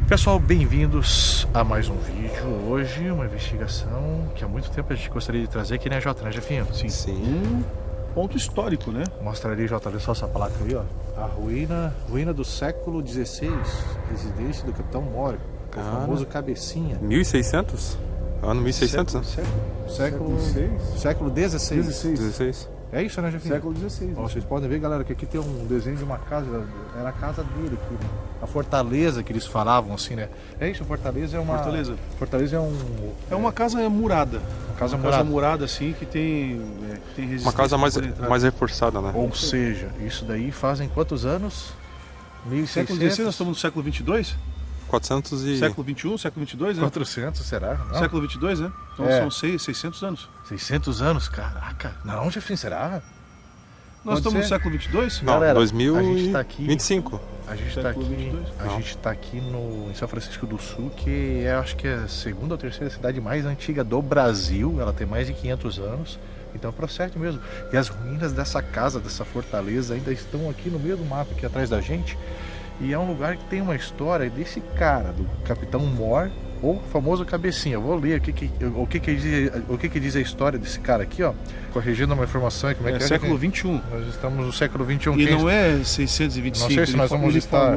Pessoal, bem-vindos a mais um vídeo. Hoje uma investigação que há muito tempo a gente gostaria de trazer aqui, né, Jota, né, Jefinho? Sim. Ponto histórico, né? Mostra ali, Jota, olha só essa placa aí, ó. A ruína do século XVI, residência do Capitão Mori, o famoso Cabecinha. 1600? Ano 1600, né? Século XVI. 16. É isso, né, Jefinho? Século XVI. Ó, vocês podem ver, galera, que aqui tem um desenho de uma casa, era a casa dele aqui, né? A fortaleza que eles falavam, assim, né? É isso, Fortaleza é uma... Fortaleza é uma casa murada. Casa murada, assim, que tem resistência. Uma casa mais reforçada, né? Ou seja, isso daí fazem quantos anos? 1600? Século XVI, nós estamos no século 22? 400 e... Século 21, século 22, né? 400, será? Não. Século 22, né? Então são 600 anos. 600 anos? Caraca. Não, Jefinho, será? Nós estamos no século 22? Não, galera, 2025. A gente está aqui em São Francisco do Sul, que acho que é a segunda ou terceira cidade mais antiga do Brasil. Ela tem mais de 500 anos. Então procede mesmo. E as ruínas dessa casa, dessa fortaleza, ainda estão aqui no meio do mapa, aqui atrás da gente. E é um lugar que tem uma história desse cara, do Capitão Mor, ou famoso Cabecinha. Eu vou ler o que diz a história desse cara aqui, ó. Corrigindo uma informação aí, como é que é? Século 21. Nós estamos no século 21. E não é 625. Não sei se nós vamos estar...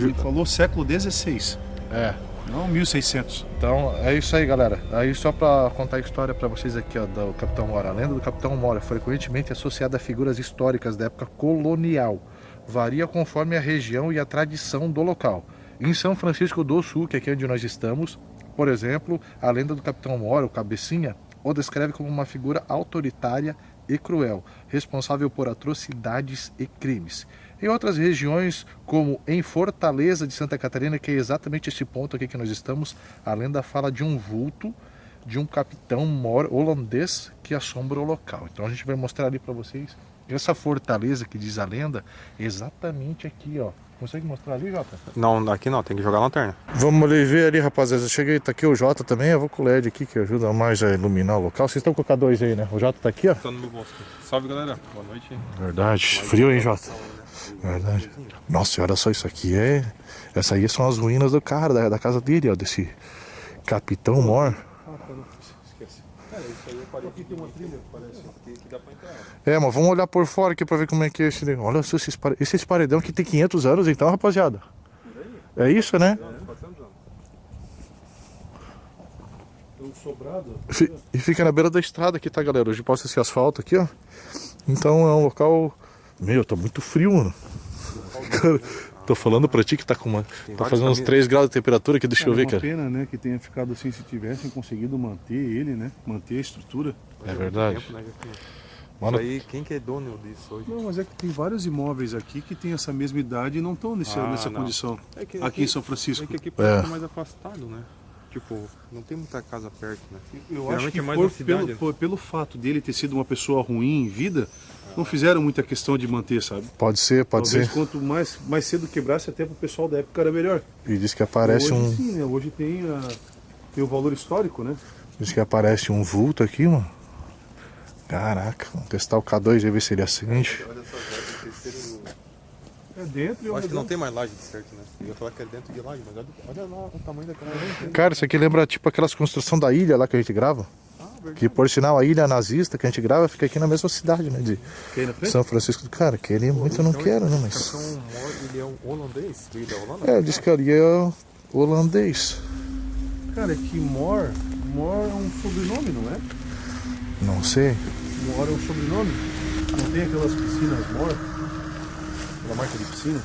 Ele falou século 16. É. Não 1600. Então é isso aí, galera. Aí só para contar a história para vocês aqui, ó, do Capitão Mor. A lenda do Capitão Mor é frequentemente associada a figuras históricas da época colonial. Varia conforme a região e a tradição do local. Em São Francisco do Sul, que é aqui onde nós estamos, por exemplo, a lenda do Capitão Mor, o Cabecinha, o descreve como uma figura autoritária e cruel, responsável por atrocidades e crimes. Em outras regiões, como em Fortaleza de Santa Catarina, que é exatamente esse ponto aqui que nós estamos, a lenda fala de um vulto, de um capitão mor holandês que assombra o local. Então a gente vai mostrar ali para vocês essa fortaleza que diz a lenda, exatamente aqui, ó. Consegue mostrar ali, Jota? Não, aqui não, tem que jogar a lanterna. Vamos ali ver ali, rapaziada. Cheguei, tá aqui o Jota também. Eu vou com o LED aqui que ajuda mais a iluminar o local. Vocês estão com o K2 aí, né? O Jota tá aqui, ó. Tô no meu bolso. Salve, galera. Boa noite. Verdade. Frio, hein, Jota? Verdade. Nossa, olha só, isso aqui é... Essa aí são as ruínas do cara, da casa dele, ó. Desse Capitão Mor. Esquece. Cara, isso aí aqui tem uma trilha, parece, que dá pra entrar. É, mas vamos olhar por fora aqui pra ver como é que é esse... Olha só esses paredão que tem 500 anos então, rapaziada. É isso, né? Um sobrado. E fica na beira da estrada aqui, tá, galera? Hoje passa esse asfalto aqui, ó. Então é um local... Meu, tá muito frio, mano. Cara, tô falando pra ti que tá fazendo uns 3 graus de temperatura aqui, deixa eu ver, cara. É uma pena, né, que tenha ficado assim, se tivessem conseguido manter ele, né? Manter a estrutura. É verdade. Mano, isso aí, quem que é dono disso hoje? Não, mas é que tem vários imóveis aqui que tem essa mesma idade e não estão nessa condição. Aqui em São Francisco. É que aqui parece mais afastado, né? Tipo, não tem muita casa perto, né? Eu acho que pelo fato dele ter sido uma pessoa ruim em vida, não fizeram muita questão de manter, sabe? Pode ser. Talvez quanto mais cedo quebrasse, até pro pessoal da época era melhor. E diz que aparece hoje, sim, né? Hoje tem o valor histórico, né? Diz que aparece um vulto aqui, mano. Caraca, vamos testar o K2 e ver se ele acende. É dentro e eu acho que não tem mais laje de certo, né? Eu ia falar que é dentro de laje, mas olha lá o tamanho daquela laje. Cara, isso aqui lembra tipo aquelas construções da ilha lá que a gente grava. Que por sinal a ilha nazista que a gente grava fica aqui na mesma cidade, né? De São Francisco. Cara, que ele muito eu não quero, né? Mas... Ele é um holandês? Ele é holandês? É, diz que ali é holandês. Cara, é que Mor é um sobrenome, não é? Não sei. Mor é um sobrenome? Não tem aquelas piscinas Mor? Aquela marca de piscina?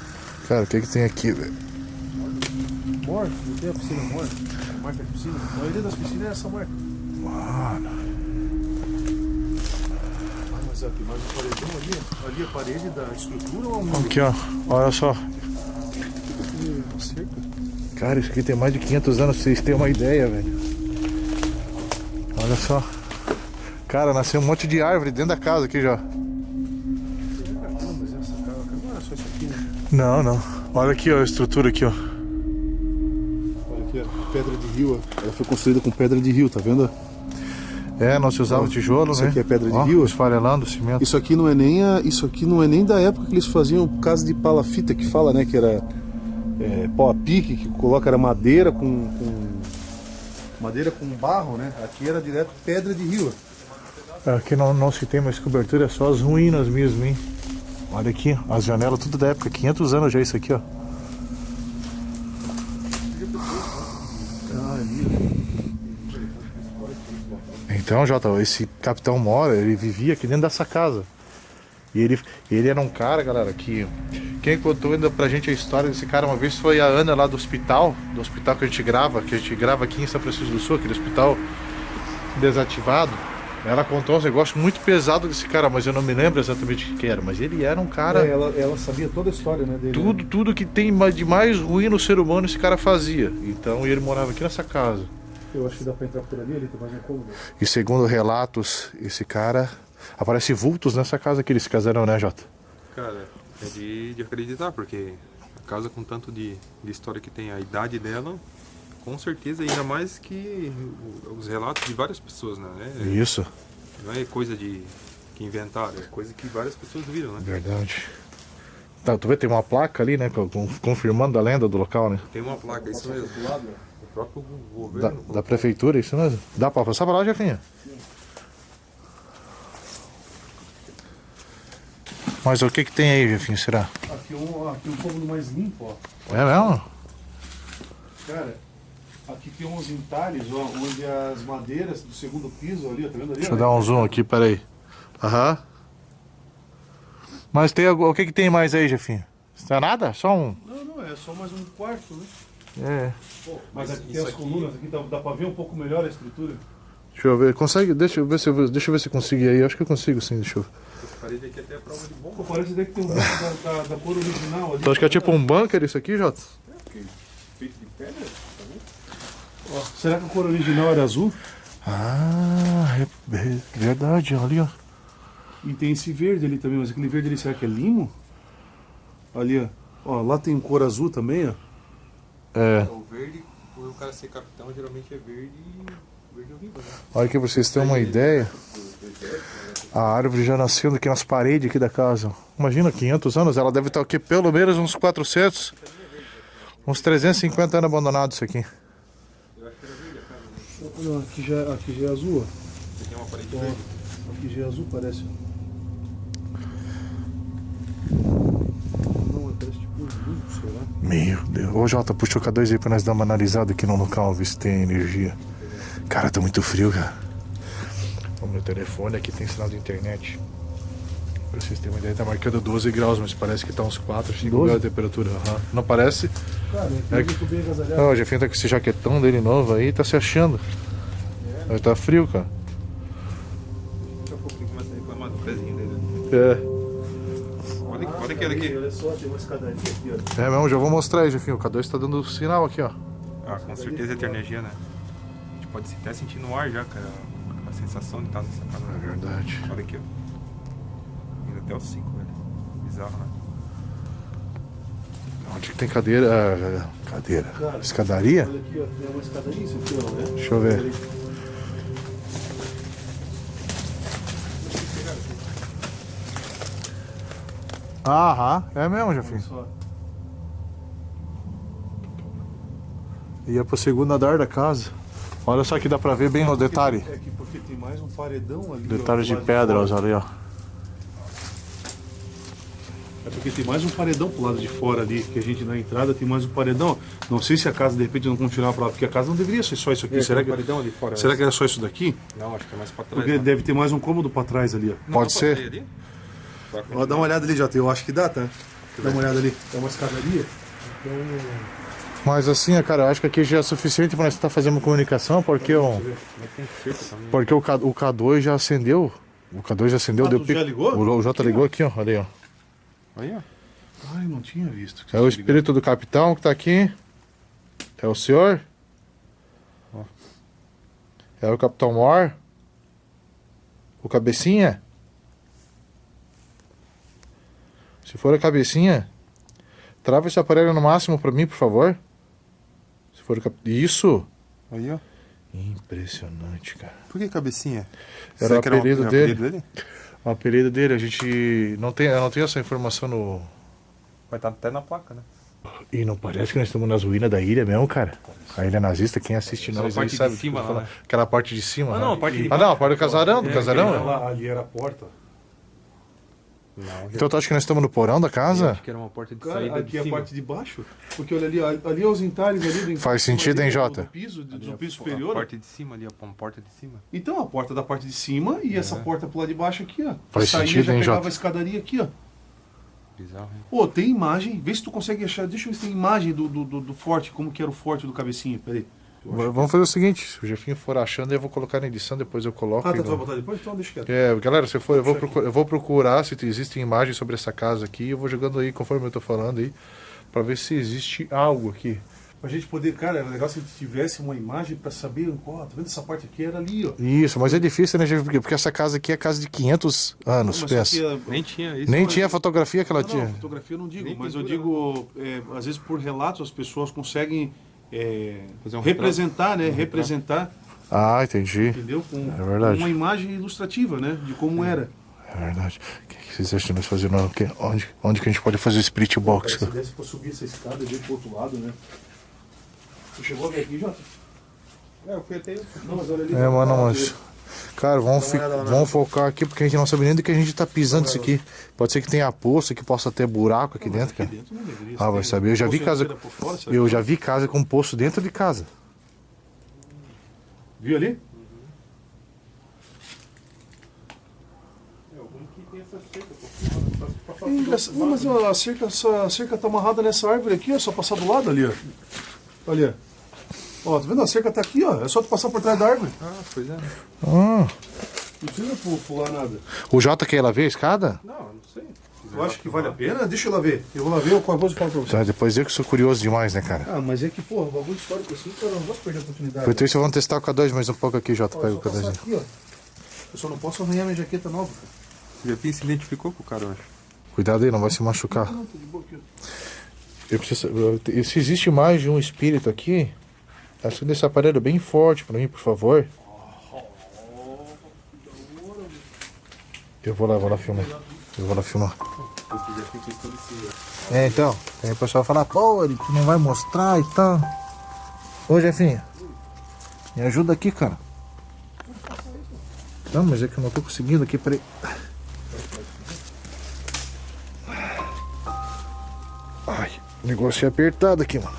Cara, o que tem aqui, velho? Mor? Não tem a piscina Mor? A marca de piscina? A maioria das piscinas é essa marca. Mano. Mas aqui, mais um paredão ali a parede da estrutura ou um... Aqui, ó. Olha só. Cerca. Cara, isso aqui tem mais de 500 anos, pra vocês terem uma ideia, velho. Olha só. Cara, nasceu um monte de árvore dentro da casa aqui já. Mas essa casa não era só isso aqui, né? Não. Olha aqui, ó, a estrutura aqui, ó. Olha aqui, ó, pedra de rio, ó. Ela foi construída com pedra de rio, tá vendo? É, nós usávamos tijolo, isso né? Isso aqui é pedra de rio. Esfarelando o cimento. Isso aqui não é nem da época que eles faziam casa de palafita, que fala, né? Que era pau a pique, que coloca era madeira com barro, né? Aqui era direto pedra de rio. Aqui não se tem mais cobertura, é só as ruínas mesmo, hein? Olha aqui, as janelas tudo da época, 500 anos já isso aqui, ó. Então, Jota, esse Capitão Mora, ele vivia aqui dentro dessa casa. E ele era um cara, galera, que... Quem contou ainda pra gente a história desse cara uma vez foi a Ana lá do hospital que a gente grava aqui em São Francisco do Sul, aquele hospital desativado. Ela contou uns negócios muito pesados desse cara, mas eu não me lembro exatamente o que era. Mas ele era um cara... Ela sabia toda a história, né, dele. Tudo que tem de mais ruim no ser humano esse cara fazia. Então ele morava aqui nessa casa. Eu acho que dá pra entrar por ali tem mais um cômodo. E segundo relatos, esse cara... Aparece vultos nessa casa que eles casaram, né, Jota? Cara, é de acreditar, porque a casa com tanto de história que tem, a idade dela, com certeza, ainda mais que os relatos de várias pessoas, né? Isso. Não é coisa que inventaram, é coisa que várias pessoas viram, né? Verdade. Tá, tu vê, tem uma placa ali, né, confirmando a lenda do local, né? Tem uma placa, isso mesmo. O próprio governo. Da prefeitura, isso mesmo? Dá pra passar pra lá, Jefinha? Mas o que tem aí, Jefinho, será? Aqui um cômodo mais limpo, ó. É mesmo? Cara, aqui tem uns entalhes, ó, onde as madeiras do segundo piso ali, ó, tá vendo ali? Deixa eu dar um zoom aqui, peraí. Aham. Mas tem o que tem mais aí, Jefinho? Não tem nada? Só um... Não, é só mais um quarto, né? É. Pô, mas aqui tem as colunas, aqui dá pra ver um pouco melhor a estrutura. Deixa eu ver, consegue? Deixa eu ver se eu consigo ir aí. Acho que eu consigo sim, deixa eu ver. Essa parede aqui até é prova de bomba. Pô, parece até que tem um banco da cor original ali. Então acho que é tipo um bunker isso aqui, Jota? Feito de pedra, tá vendo? Ó, será que a cor original era azul? Ah, é verdade, ali ó. E tem esse verde ali também, mas aquele verde ali será que é limo? Ali, ó. Ó, lá tem cor azul também, ó. É. O verde, por o cara ser capitão, geralmente é verde oliva, né? Olha aqui pra vocês terem uma ideia. A árvore já nascendo aqui nas paredes aqui da casa. Imagina, 500 anos, ela deve estar aqui pelo menos uns 400, uns 350 anos abandonado isso aqui. Eu acho que era verde a casa, né? Não, aqui já é azul, ó. Aqui é uma parede Ó, verde. aqui já é azul, parece. Não, parece tipo um bulbo, sei lá. Meu Deus. Ô Jota, puxa o K2 aí pra nós dar uma analisada aqui no local, ver se tem energia. Cara, tá muito frio, cara. O meu telefone aqui tem sinal de internet. Pra vocês terem uma ideia, tá marcando 12 graus, mas parece que tá uns 4, 5 graus de temperatura. Uhum. Não parece? Cara, É eu tô bem agasalhado. Ó, o Jefinho tá com esse jaquetão dele novo aí, tá se achando. Mas tá frio, cara. Daqui a pouco ele começa a reclamar do pezinho dele. É. Olha aquele aqui. Olha só, tem uma escadaria aqui, ó. É mesmo, já vou mostrar aí, Jefinho. O K2 tá dando sinal aqui, ó. Ah, com certeza tem energia, né? A gente pode até sentir no ar já, cara, a sensação de estar nessa casa. É verdade. Olha aqui, ó. Indo até os 5, velho. Bizarro, né? Onde que tem cadeira? Cadeira. Cara, Escadaria? Olha aqui, ó. Tem uma escadaria isso aqui, ó, né? Deixa eu ver. Aham, é mesmo, Olha Jefinho. só. Ia pro segundo andar da casa. Olha só que dá pra ver bem o detalhe. É que porque tem mais um paredão ali. Detalhes ó, de do lado pedra, fora. olha ali, ó. É porque tem mais um paredão pro lado de fora ali, que a gente na entrada tem mais um paredão. Não sei se a casa de repente não continuar pra lá, porque a casa não deveria ser só isso aqui. Será que ali fora? será que era só isso daqui? Não, acho que é mais pra trás. Porque né? deve ter mais um cômodo pra trás ali, ó. Não Pode dá pra ser. sair ali? Vai Ó, continuar. dá uma olhada ali, Jota. Eu acho que dá, tá? Dá uma olhada ali. É uma escadaria. Então, Mas assim, cara, eu acho que aqui já é suficiente pra nós estar fazendo comunicação, porque Mas tem cerca também. porque o K2 já acendeu. O K2 já acendeu, Ah, deu tu pico. já ligou? O Jota ligou aqui, ó. Ali, ó. Aí, ó. ai, não tinha visto. É o espírito do capitão que tá aqui. É o senhor. Ó. É o Capitão Mor. O cabecinha. Se for a cabecinha, trava esse aparelho no máximo pra mim, por favor. Se for o Isso! Aí, ó. Impressionante, cara. Por que cabecinha? Era Será o que era apelido o dele. dele? O apelido dele, a gente não tem, eu não tenho essa informação no... Vai estar até na placa, né? E não parece que nós estamos nas ruínas da ilha mesmo, cara? A ilha nazista, quem assiste nós aí parte de sabe. cima o que eu tô lá, falando. né? Aquela parte de cima. Ah, né? não, a parte de Ah, não, a parte do casarão, Ali era a porta. Não, Então tu acha que nós estamos no porão da casa? acho que era uma porta de Cara, saída aqui de é a cima. parte de baixo. Porque olha ali é os entalhes ali do Faz sentido, hein, Jota? Do piso, Ali do a- piso A superior. porta de cima ali, uma porta de cima. Então, a porta da parte de cima e essa porta pro lado de baixo aqui, ó. Faz Saía, sentido, já hein, pegava Jota? a escadaria aqui, ó. Bizarro, hein? Pô, tem imagem. Vê se tu consegue achar. Deixa eu ver se tem imagem do forte, como que era o forte do cabecinha. Peraí. Vamos fazer o seguinte, se o Jefinho for achando, eu vou colocar na edição, depois eu coloco. Ah, tá, aí tu vai no- botar depois? Então deixa quieto. Galera, se for, eu vou procurar se existem imagens sobre essa casa aqui, eu vou jogando aí, conforme eu tô falando aí, pra ver se existe algo aqui. Pra gente poder, cara, era legal se a gente tivesse uma imagem pra saber, ó, tá vendo essa parte aqui? Era ali, ó. Isso, mas é difícil, né, Jefinho? Porque essa casa aqui é casa de 500 anos, Mas pensa. só que, Nem tinha isso. Nem mas- tinha a fotografia que ela não, tinha. fotografia eu não digo, Nem mas eu pintura, digo, às vezes por relatos as pessoas conseguem Fazer um representar, né? Representar, Ah, entendi. entendeu? Com É verdade. uma imagem ilustrativa, né? De como era. É verdade. O que vocês acham de nós fazendo? Onde que a gente pode fazer o spirit box? Se desse pra subir essa escada e vir pro outro lado, né? Tu chegou a ver aqui, Jota? Eu fui até... Não, mas olha ali. É, mano, mas... Cara, vamos olhada lá na- vamos focar aqui, porque a gente não sabe nem do que a gente tá pisando isso aqui. Pode ser que tenha poço, que possa ter buraco aqui dentro, cara. Aqui dentro não deveria Ah, vai ter. saber. Eu já vi Poço casa... inteira por fora, será Eu que- já vi casa com poço dentro de casa. Viu ali? É engraçado. Não, mas ó, a cerca tá amarrada nessa árvore aqui, ó. Só passar do lado ali, ó. Olha. Ó, tá vendo? A cerca tá aqui, ó. É só tu passar por trás da árvore. Ah, pois é. Ah, Não precisa pular nada. o Jota quer ir lá ver a escada? Não, não sei. Eu acho que vale a pena. Deixa eu lá ver. Eu vou lá ver, eu falo pra você. Tá, depois eu que sou curioso demais, né, cara? Ah, mas é que, porra, bagulho histórico assim, cara, eu não posso perder a oportunidade. Por isso vamos testar o K2 mais um pouco aqui, Jota. Ó, Pega só o passar K2. aqui, ó. Eu só não posso arranhar minha jaqueta nova, cara. O Jefinho se identificou com o cara, eu acho. Cuidado aí, não vai se machucar. Não, tô de boa aqui, ó. Eu preciso... Se existe mais de um espírito aqui, acenda esse aparelho bem forte pra mim, por favor. Eu vou lá filmar. Eu vou lá filmar. Esse Jefinho fez todo esse... É, então, aí o pessoal fala, pô, ele não vai mostrar e tal. Ô, Jefinho, me ajuda aqui, cara. Não, mas é que eu não tô conseguindo aqui, peraí. Ai, o negócio é apertado aqui, mano.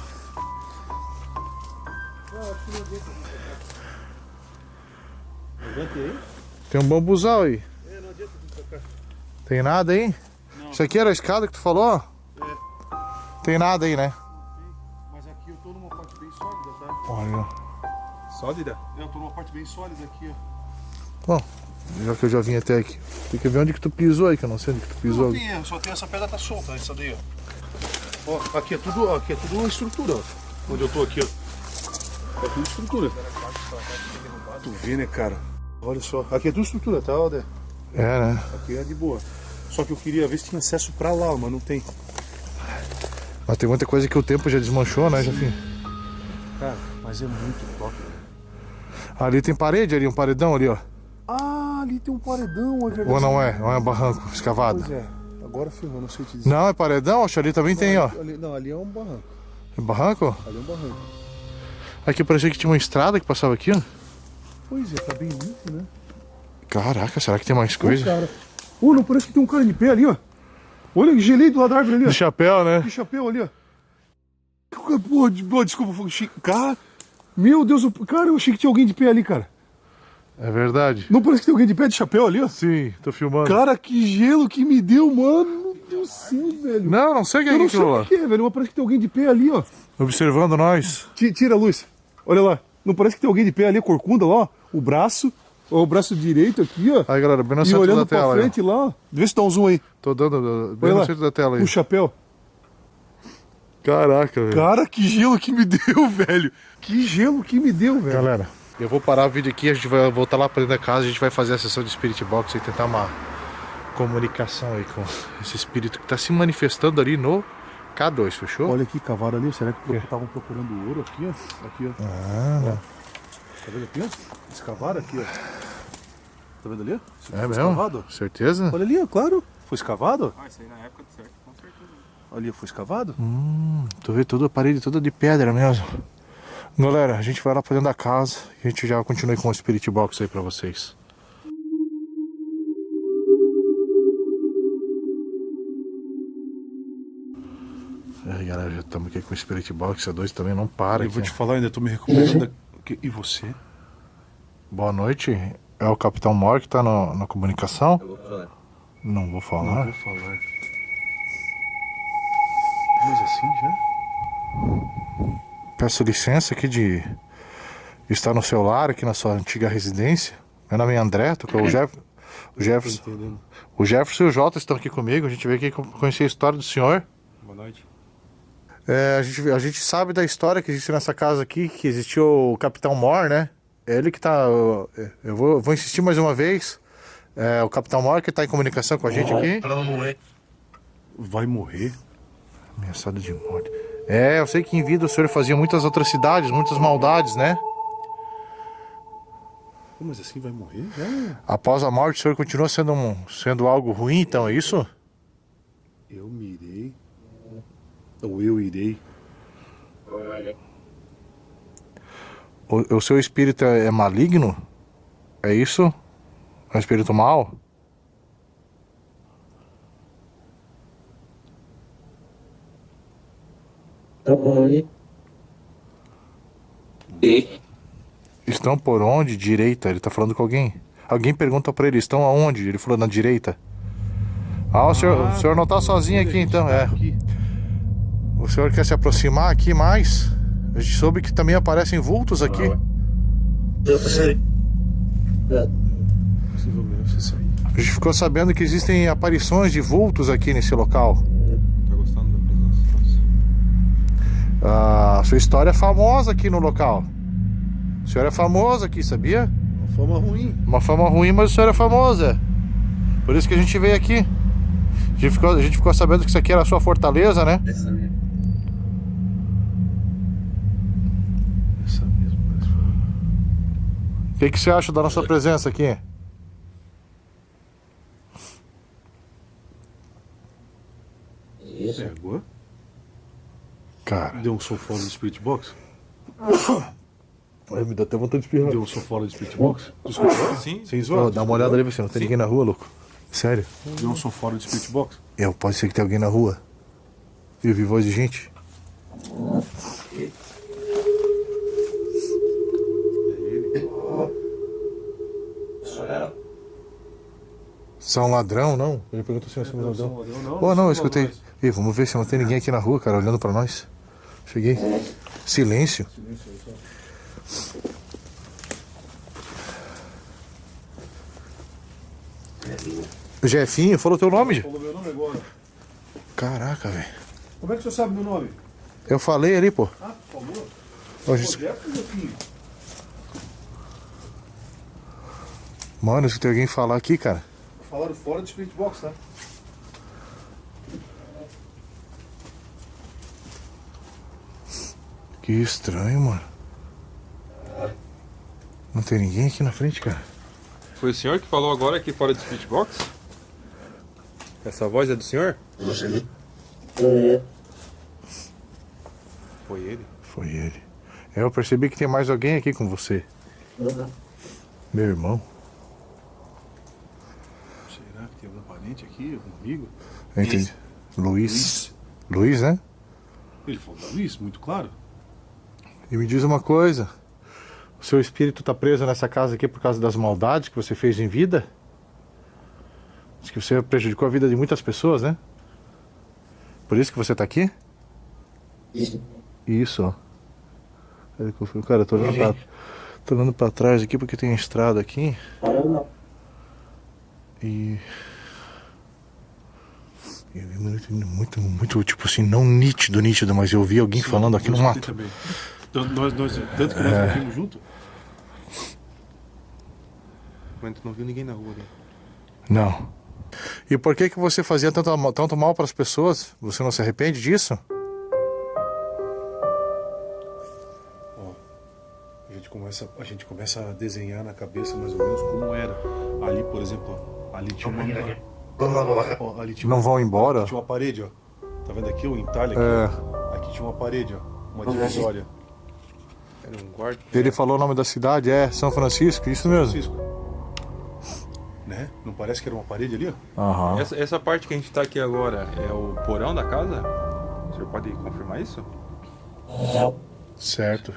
Tem um bambuzal aí. Tem nada aí? Isso aqui era a escada que tu falou? Tem nada aí, né? Mas aqui eu tô numa parte bem sólida, tá? Olha. Sólida? Eu tô numa parte bem sólida aqui, ó. Bom, já que eu já vim até aqui. Tem que ver onde que tu pisou aí, que eu não sei onde que tu pisou. Não tem erro, só tem essa pedra tá solta, essa daí, ó. Ó, aqui é tudo uma estrutura, ó. Onde eu tô aqui, ó. É tudo estrutura. Tu vê, né, cara? Olha só. Aqui é tudo estrutura, tá, Alder? É, né? Aqui é de boa. Só que eu queria ver se tinha acesso pra lá, mas não tem. Mas tem muita coisa que o tempo já desmanchou, né, Jefinho? Cara, mas é muito top. Ali tem parede, ali, um paredão ali, ó. Ah, ali tem um paredão, é verdade. Ou não é? Não é barranco escavado? Pois é. Agora ferrou, não sei te dizer. Não, é paredão, acho que ali também tem, ó. Ali é um barranco. É barranco? Ali é um barranco. Aqui parecia que tinha uma estrada que passava aqui, ó. Pois é, tá bem limpo, né? Caraca, será que tem mais Ô, coisa? cara. Ô, não parece que tem um cara de pé ali, ó. Olha, gelei do lado da árvore ali, ó. De chapéu, né? De chapéu ali, ó. Pô, desculpa, cara. Meu Deus, cara, eu achei que tinha alguém de pé ali, cara. É verdade. Não parece que tem alguém de pé de chapéu ali, ó? Sim, tô filmando. Cara, que gelo que me deu, mano do céu, velho. Não, não sei o que Eu é não sei aquilo o lá. que é, velho, mas parece que tem alguém de pé ali, ó. Observando nós. Tira a luz. Olha lá. Não parece que tem alguém de pé ali, corcunda lá, ó. O braço direito aqui, ó. Aí, galera, bem no E centro olhando da tela. pra aí, ó. frente lá, ó. Vê se dá um zoom aí. Tô dando bem Olha no lá. centro da tela aí. O chapéu. Caraca, velho. Cara, que gelo que me deu, velho. Que gelo que me deu, velho. Galera, eu vou parar o vídeo aqui, a gente vai voltar lá pra dentro da casa, a gente vai fazer a sessão de Spirit Box e tentar uma comunicação aí com esse espírito que tá se manifestando ali no K2, fechou? Olha aqui, cavaram ali. Será que estavam procurando ouro aqui, ó? Aqui, ó. Ah, não. Tá vendo aqui, ó? Escavaram aqui, ó. Tá vendo ali, ó? Isso aqui É foi mesmo? escavado. Certeza? Olha ali, ó, claro. Foi escavado, ó. Ah, isso aí na época do certo, com certeza. Ali foi escavado? Tu vê toda a parede toda de pedra mesmo. Galera, a gente vai lá pra dentro da casa e a gente já continua com o Spirit Box aí pra vocês. Aí, galera, já estamos aqui com o Spirit Box. A 2 também não para. Eu aqui, vou te ó. falar, ainda tô me recuperando. E você? Boa noite. É o Capitão Mor que tá na comunicação? Eu vou falar. Não vou falar. Não vou falar. Mas assim já? Peço licença aqui de estar no seu lar, aqui na sua antiga residência. Meu nome é André, tô com o Jefferson. Tô entendendo. O Jefferson e o Jota estão aqui comigo. A gente veio aqui conhecer a história do senhor. Boa noite. A gente sabe da história que existe nessa casa aqui, que existiu o Capitão Mor, né? É ele que tá. Eu vou insistir mais uma vez. É o Capitão Mor que tá em comunicação com a gente aqui. Vai morrer? Ameaçado de morte. Eu sei que em vida o senhor fazia muitas atrocidades, muitas maldades, né? Mas assim vai morrer? Já? Após a morte, o senhor continua sendo algo ruim, então, é isso? Eu me irei. Ou eu irei. O seu espírito é maligno? É isso? É um espírito mau? Estão por onde? Direita. Ele tá falando com alguém. Alguém pergunta pra ele, estão aonde? Ele falou na direita. O senhor não tá sozinho aqui então, Aqui. O senhor quer se aproximar aqui mais? A gente soube que também aparecem vultos aqui. Possivelmente você sair. A gente ficou sabendo que existem aparições de vultos aqui nesse local. Tá gostando da presença nossa? A sua história é famosa aqui no local. O senhor é famoso aqui, sabia? Uma forma ruim. Uma fama ruim, mas o senhor é famoso, é. Por isso que a gente veio aqui. A gente ficou sabendo que isso aqui era a sua fortaleza, né? Essa mesmo, parece. O que você acha da nossa presença aqui? Agora? Cara, Deu um som fora do Spirit Box? me dá até vontade de espirrar. Deu um som fora do Spirit Box? Tu escutou? Sim. Sem zoar? Dá uma olhada ali, você não tem ninguém na rua, louco? Sério? Deu um som fora do Spirit Box? Pode ser que tenha alguém na rua. Eu vi voz de gente. São ladrão, não? Ele perguntou se nós somos ladrão. Não, eu escutei. Vamos ver se não tem ninguém aqui na rua, cara, olhando pra nós. Cheguei. Silêncio. Jefinho, falou teu nome? Falou meu nome agora. Caraca, velho. Como é que o senhor sabe meu nome? Eu falei ali, pô. Ah, por favor. Hoje... Projeto, meu filho. Mano, se tem alguém falar aqui, cara. Falaram fora do Spirit Box, tá? Que estranho, mano. Não tem ninguém aqui na frente, cara. Foi o senhor que falou agora aqui fora do Spirit Box? Essa voz é do senhor? Foi ele? Foi ele. Eu percebi que tem mais alguém aqui com você. Meu irmão. Será que tem algum parente aqui? Algum amigo? Eu entendi. Luiz. Luiz, né? Ele falou da Luiz, muito claro. E me diz uma coisa. O seu espírito tá preso nessa casa aqui por causa das maldades que você fez em vida? Diz que você prejudicou a vida de muitas pessoas, né? Por isso que você tá aqui? Isso, ó. Cara, eu tô olhando pra trás aqui porque tem a estrada aqui. E eu vi muito, tipo assim, não nítido, mas eu vi alguém falando aqui no mato. Também. Tanto que nós vimos junto? Mas tu não viu ninguém na rua, né? Não. E por que você fazia tanto mal para as pessoas? Você não se arrepende disso? Ó, a gente começa a desenhar na cabeça mais ou menos como era. Ali, por exemplo, ó, ali tinha uma... Ó, ali tinha Não vão embora? Tinha uma parede, ó. Tá vendo aqui o entalhe aqui? É. Aqui tinha uma parede, ó. Uma divisória. Era um guarda. Ele falou o nome da cidade, São Francisco, isso mesmo? Francisco. Né? Não parece que era uma parede ali, ó? Aham. Essa parte que a gente tá aqui agora é o porão da casa? O senhor pode confirmar isso? Certo.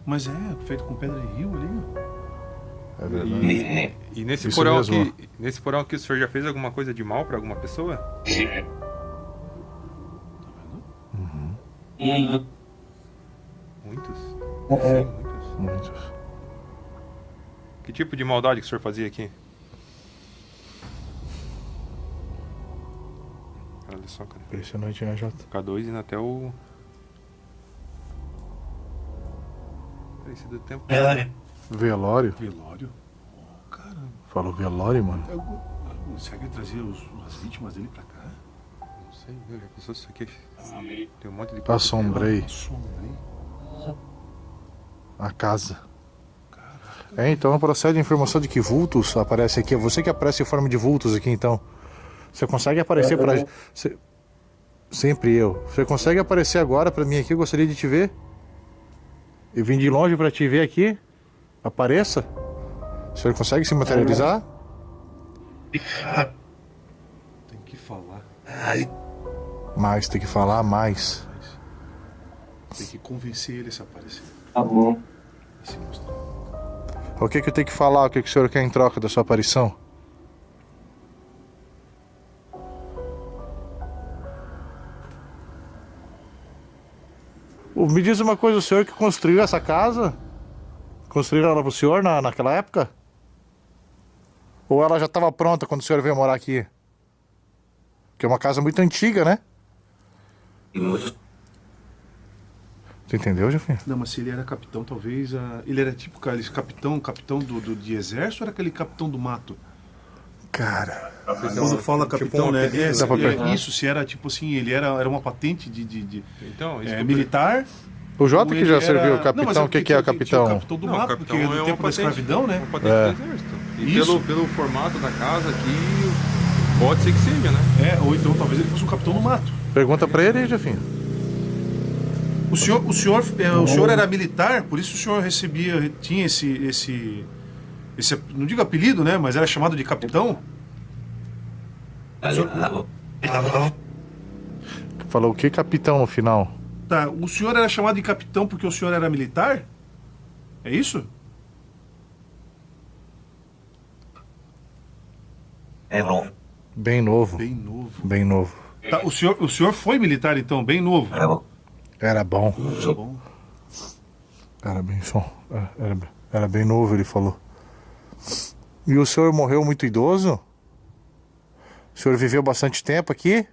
Mas é feito com pedra de rio ali, ó. É verdade. E nesse Isso porão mesmo. aqui, nesse porão aqui, o senhor já fez alguma coisa de mal pra alguma pessoa? Muitos? Sim, muitos. Muitos. Que tipo de maldade que o senhor fazia aqui? Olha só, cara. Impressionante, né, Jota? K2 indo até o... Parecido tempo. Velório? Velório? Oh, caramba. Falou velório, mano? Será que ele trazia as vítimas dele pra cá? Não sei, eu já pensou isso aqui. Tem um monte de... Assombrei Assombrei. a casa. Então procede a informação de que vultos aparecem aqui. É você que aparece em forma de vultos aqui, então. Você consegue aparecer pra... Sempre eu. Você consegue aparecer agora pra mim aqui? Eu gostaria de te ver. Eu vim de longe pra te ver aqui. Apareça. O senhor consegue se materializar? Tem que falar. Mais, tem que falar mais. Tem que convencer ele a se aparecer. Tá bom. A se mostrar. O que eu tenho que falar? O que o senhor quer em troca da sua aparição? Me diz uma coisa, o senhor que construiu essa casa? Construíram ela pro senhor naquela época? Ou ela já estava pronta quando o senhor veio morar aqui? Que é uma casa muito antiga, né? Você entendeu, Jefinho? Não, mas se ele era capitão, talvez... Ele era tipo capitão de exército ou era aquele capitão do mato? Cara... Quando fala capitão, um né? apelido, dá pra pegar. Isso, se era tipo assim, ele era uma patente de Então, isso que eu- militar. O Jota ou que ele já era- serviu o Não, capitão, mas o que é o tinha capitão? o capitão do Não, o mato, capitão porque no é uma tempo da patente, escravidão, né? uma patente É. do exército. E Isso. pelo formato da casa aqui, pode ser que seja, né? Ou então talvez ele fosse um capitão do mato. Pergunta pra ele aí, Jefinho. O senhor era militar, por isso o senhor tinha esse não digo apelido, né? Mas era chamado de capitão. Falou o que capitão no final? Tá, o senhor era chamado de capitão porque o senhor era militar? É isso? Bem novo. Bem novo. Bem novo. Tá, o senhor foi militar então, bem novo? Era bom. Tá bom. Era bem era bem novo, ele falou. E o senhor morreu muito idoso? O senhor viveu bastante tempo aqui?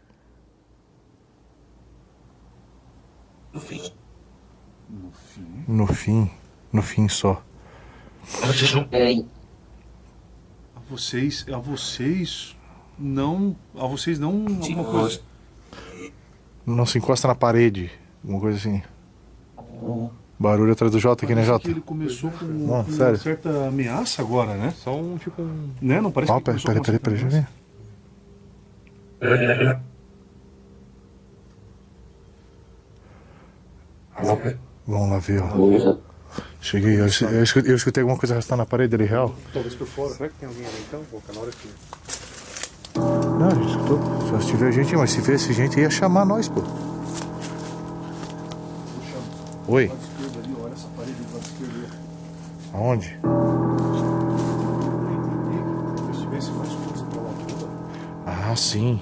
No fim. No fim só. A vocês não alguma coisa. Não se encosta na parede, alguma coisa assim. Barulho atrás do Jota aqui, né, Parece que Jota? ele começou com Não, uma sério. certa ameaça agora, né? Só um tipo um... Né? Não parece Ó, que ele começou com uma peraí, certa já ameaça. vi. Vamos lá ver, ó. Cheguei, eu escutei alguma coisa arrastar na parede ali, real. Talvez por fora. Será que tem alguém ali então? Vou na hora que... Não, a gente escutou. Só se tiver gente, mas se tivesse gente ia chamar nós, pô. Oi, Lado esquerdo ali, olha essa parede do lado esquerdo ali. aonde? Se tivesse mais coisa pra lá toda. Ah, sim.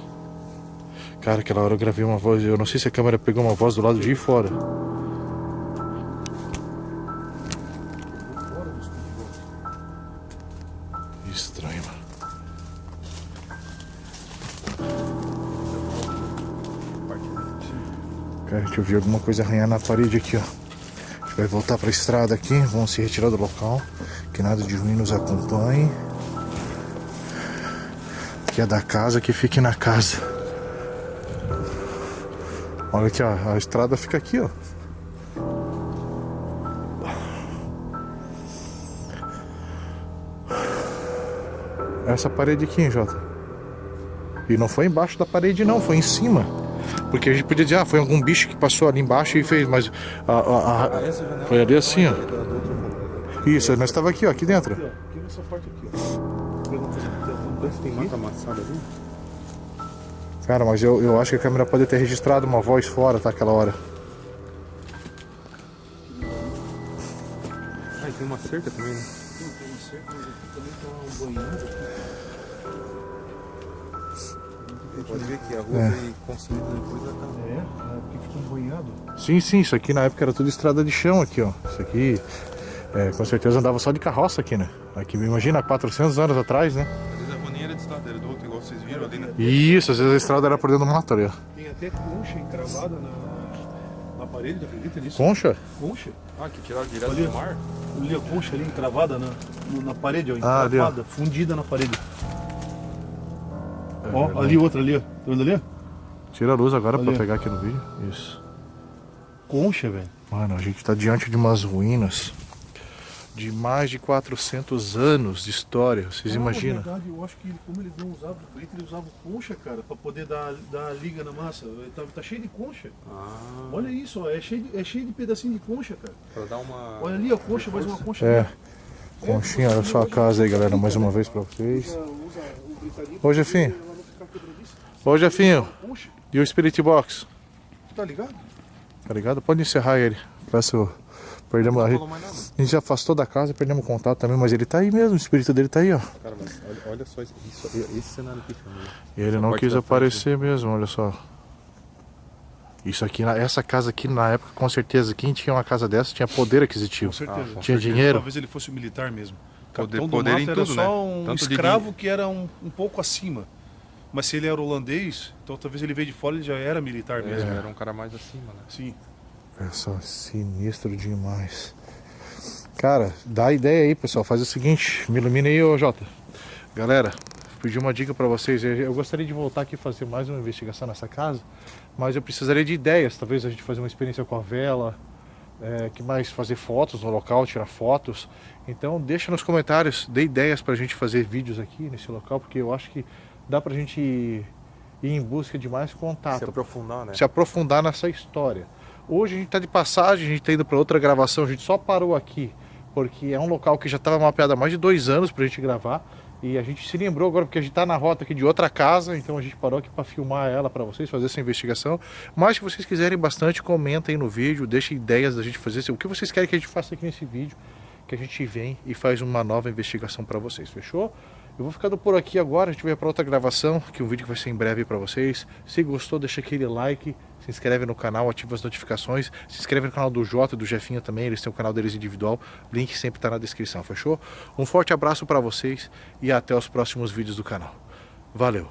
Cara, aquela hora eu gravei uma voz, eu não sei se a câmera pegou uma voz do lado de fora. Estranho, mano. Cara, a gente ouviu alguma coisa arranhar na parede aqui, ó. A gente vai voltar pra estrada aqui, vamos se retirar do local. Que nada de ruim nos acompanhe. Que é da casa, que fique na casa. Olha aqui, ó, a estrada fica aqui, ó. Essa parede aqui, hein, Jota? E não foi embaixo da parede não, foi em cima. Porque a gente podia dizer, foi algum bicho que passou ali embaixo e fez, mas foi ali assim, ó. Isso, nós estava aqui, ó, aqui dentro. Aqui nessa parte aqui, ó. Tem mata amassada ali? Cara, mas eu acho que a câmera pode ter registrado uma voz fora, tá, aquela hora. Ah, e tem uma cerca também, né? Tem uma cerca, mas aqui também tá um banheiro aqui. Pode ver que a rua foi construída depois da casa. Aqui ficou um banhado. Sim, isso aqui na época era tudo estrada de chão aqui, ó. Isso aqui, com certeza andava só de carroça aqui, né? Aqui, imagina, há 400 anos atrás, né? Às vezes a rua nem era de estrada, era do outro, igual vocês viram ali, né? Isso, às vezes a estrada era por dentro do mato ali, ó. Tem até concha encravada na parede, tu acredita nisso? Concha? Concha? Ah, que tiraram direto Ali, do mar? ali a concha ali encravada na parede, ó. Ah, ali, ó. Encravada, fundida na parede. Ó, ali outra ali, ó. Tá vendo ali? Tira a luz agora Ali, pra ó. pegar aqui no vídeo. Isso. Concha, velho. Mano, a gente tá diante de umas ruínas de mais de 400 anos de história. Vocês imaginam? Na verdade, eu acho que como eles não usavam preto, eles usavam concha, cara, pra poder dar liga na massa. Tá cheio de concha. Ah, Olha isso, ó. É cheio de pedacinho de concha, cara. pra dar uma... Olha ali a concha, mais uma concha. É. ali. Conchinha, olha só a casa aí, galera, mais uma vez pra vocês. Usa o britadinho Ô, Jefinho. pra ela não ficar quebradiça. Ô, Jefinho. Concha, E o Spirit Box? tu tá ligado? Tá ligado? Pode encerrar ele. Perdemos Não a falou mais nada. gente já afastou da casa, perdemos o contato também, mas ele tá aí mesmo, o espírito dele tá aí, ó. Cara, mas olha só esse cenário aqui, família. E ele Essa não parte quis da aparecer mesmo, olha só. Isso aqui, essa casa aqui na época, com certeza, quem tinha uma casa dessa tinha poder aquisitivo. Com certeza. Tinha dinheiro. Talvez ele fosse um militar mesmo. Poder- Capitão do poder mato em era tudo, só né? um Tanto de escravo que era um pouco acima. Mas se ele era holandês, então talvez ele veio de fora e ele já era militar mesmo. Era um cara mais acima, né? Sim. Olha só, sinistro demais. Cara, dá a ideia aí, pessoal. Faz o seguinte, me ilumina aí, ô Jota. Galera, pedi uma dica pra vocês. Eu gostaria de voltar aqui e fazer mais uma investigação nessa casa, mas eu precisaria de ideias. Talvez a gente fazer uma experiência com a vela, que mais fazer fotos no local, tirar fotos. Então deixa nos comentários, dê ideias pra gente fazer vídeos aqui nesse local, porque eu acho que dá pra gente ir em busca de mais contato. Se aprofundar, né? Se aprofundar nessa história. Hoje a gente está de passagem, a gente está indo para outra gravação, a gente só parou aqui porque é um local que já estava mapeado há mais de 2 anos para a gente gravar e a gente se lembrou agora porque a gente está na rota aqui de outra casa, então a gente parou aqui para filmar ela para vocês, fazer essa investigação. Mas se vocês quiserem bastante, comentem aí no vídeo, deixem ideias da gente fazer, o que vocês querem que a gente faça aqui nesse vídeo, que a gente vem e faz uma nova investigação para vocês, fechou? Eu vou ficando por aqui agora, a gente vai para outra gravação, que é um vídeo que vai ser em breve para vocês. Se gostou, deixa aquele like, se inscreve no canal, ativa as notificações, se inscreve no canal do Jota e do Jefinho também, eles têm o canal deles individual, o link sempre está na descrição, fechou? Um forte abraço para vocês e até os próximos vídeos do canal. Valeu!